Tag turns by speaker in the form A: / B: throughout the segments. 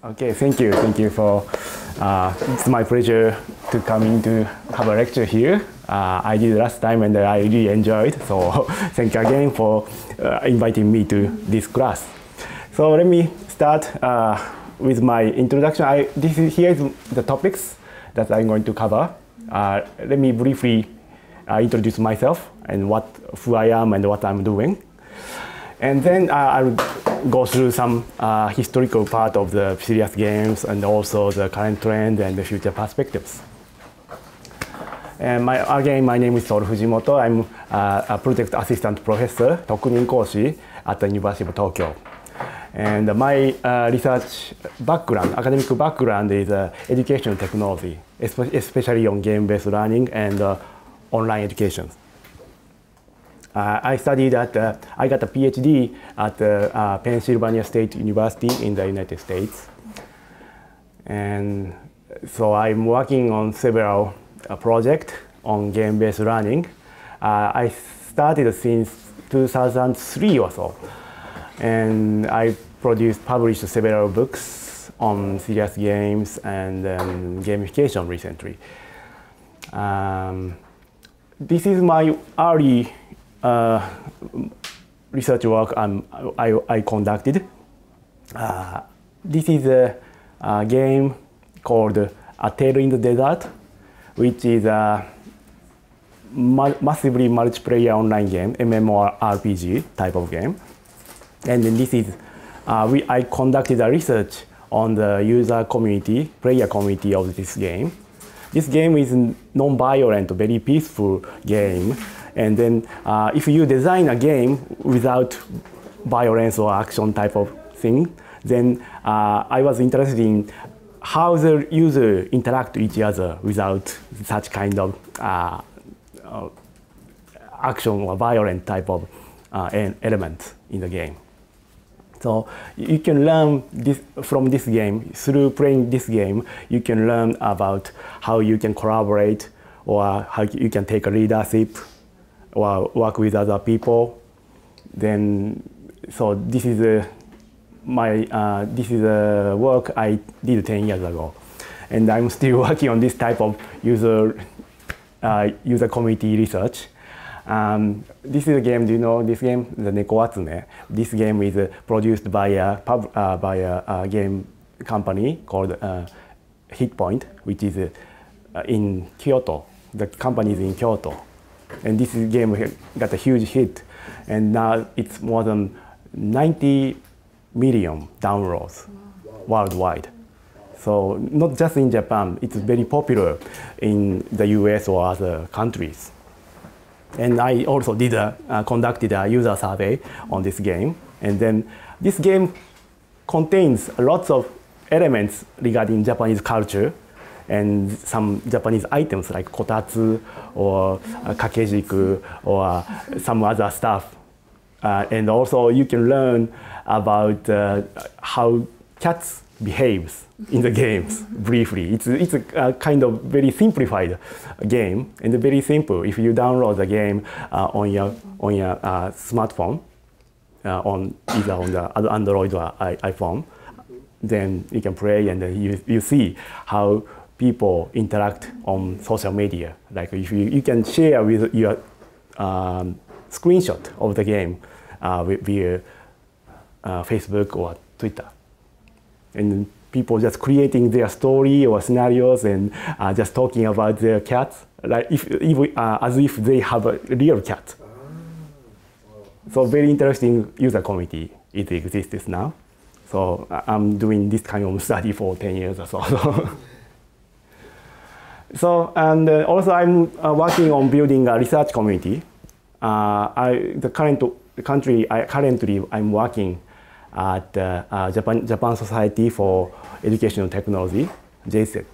A: Okay, thank you. Thank you for, it's my pleasure to come in to have a lecture here. I did last time and I really enjoyed, so thank you again for inviting me to this class. So let me start with my introduction. Here is the topics that I'm going to cover. Let me briefly introduce myself and who I am and what I'm doing. And then I'll go through some historical part of the serious games and also the current trend and the future perspectives. And again, my name is Toru FUJIMOTO. I'm a project assistant professor, Tokunin Koshi at the University of Tokyo. And my research background, academic background is education technology, especially on game-based learning and online education. I studied I got a PhD at Pennsylvania State University in the United States. And so I'm working on several projects on game-based learning. I started since 2003 or so. And I published several books on serious games and gamification recently. This is my early research work I conducted. This is a game called A Tale in the Desert, which is a massively multiplayer online game, MMORPG type of game. And then this is, I conducted a research on the user community, player community of this game. This game is non-violent, very peaceful game. And then if you design a game without violence or action type of thing, then I was interested in how the user interact with each other without such kind of action or violent type of element in the game. So you can learn from this game. Through playing this game, you can learn about how you can collaborate or how you can take a leadership or work with other people. Then, so this is a work I did 10 years ago, and I'm still working on this type of user community research. This is a game. Do you know this game, the Neko-Atsume? This game is produced by a game company called Hitpoint, which is in Kyoto. The company is in Kyoto. And this game got a huge hit, and now it's more than 90 million downloads worldwide. So not just in Japan, it's very popular in the US or other countries. And I also conducted a user survey on this game. And then this game contains lots of elements regarding Japanese culture and some Japanese items like kotatsu or kakejiku or some other stuff. And also you can learn about how cats behaves in the games briefly. It's a kind of very simplified game and very simple. If you download the game on your smartphone, either on the Android or iPhone, then you can play and then you see how people interact on social media. Like if you can share with your screenshot of the game via Facebook or Twitter. And people just creating their story or scenarios and just talking about their cats, like as if they have a real cat. So very interesting user community. It exists now. So I'm doing this kind of study for 10 years or so. So, and also I'm working on building a research community. Currently I'm working at Japan Society for Educational Technology, JSET.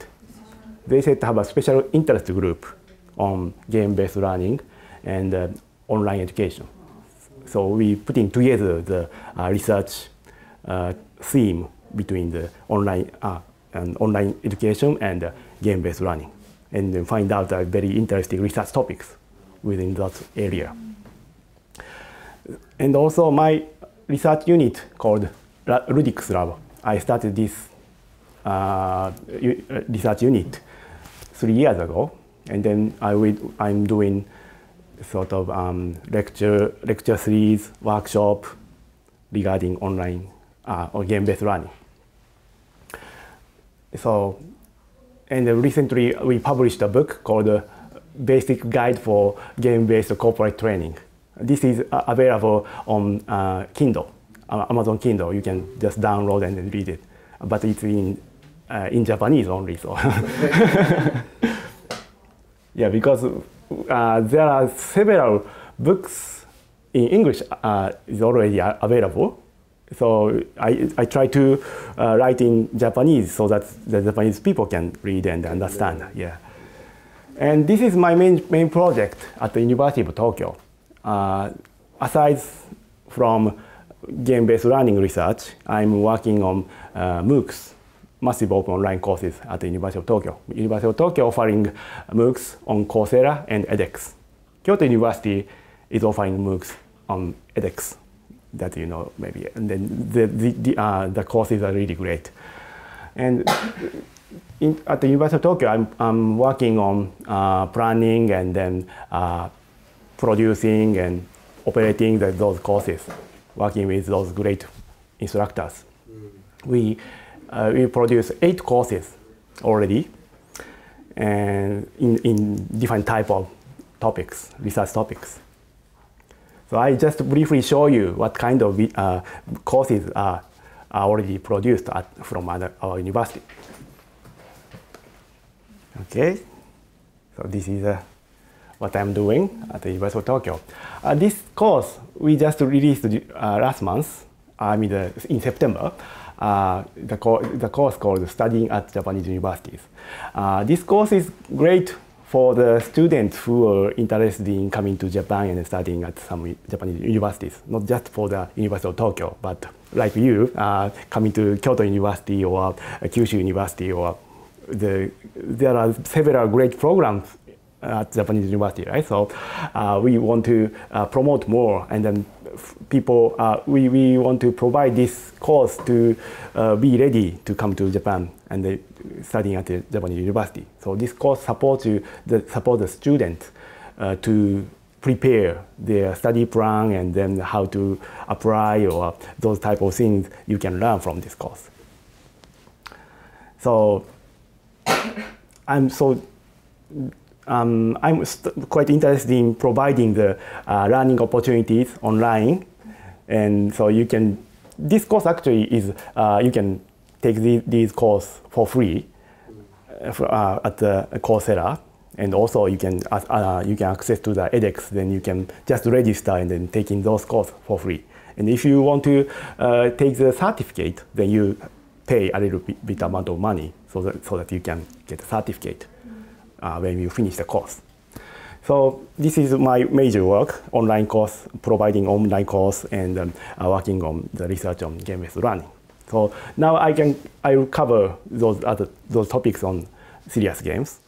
A: JSET have a special interest group on game-based learning and online education. So we putting together the research theme between the online education and game-based learning, and then find out very interesting research topics within that area. And also my research unit called Ludix Lab. I started this research unit 3 years ago, and then I'm doing sort of lecture series, workshop regarding online or game-based learning. So, and recently we published a book called Basic Guide for Game-Based Corporate Training. This is available on Kindle, Amazon Kindle. You can just download and then read it, but it's in Japanese only. So, yeah, because there are several books in English is already available. So I try to write in Japanese so that the Japanese people can read and understand. Yeah. And this is my main project at the University of Tokyo. Aside from game-based learning research, I'm working on MOOCs, massive open online courses at the University of Tokyo. University of Tokyo offering MOOCs on Coursera and edX. Kyoto University is offering MOOCs on edX, that you know maybe, and then the courses are really great. And at the University of Tokyo, I'm working on planning and then producing and operating those courses, working with those great instructors. We produce 8 courses already, and in different type of topics, research topics. So I just briefly show you what kind of courses are already produced from our university. Okay, so this is what I'm doing at the University of Tokyo. This course we just released last month, in September. The course called Studying at Japanese Universities. This course is great for the students who are interested in coming to Japan and studying at some Japanese universities, not just for the University of Tokyo, but like you, coming to Kyoto University or Kyushu University, or there are several great programs at Japanese university, right? So we want to promote more, and then people, we want to provide this course to be ready to come to Japan and studying at the Japanese university. So this course supports the students to prepare their study plan and then how to apply or those type of things you can learn from this course. So I'm quite interested in providing the learning opportunities online, and so you can. This course actually is you can take these courses for free at the Coursera, and also you can access to the edX. Then you can just register and then taking those courses for free. And if you want to take the certificate, then you pay a little bit amount of money so that you can get a certificate when you finish the course. So this is my major work, online course, providing online course, and working on the research on game-based learning. So now I will cover those topics on serious games.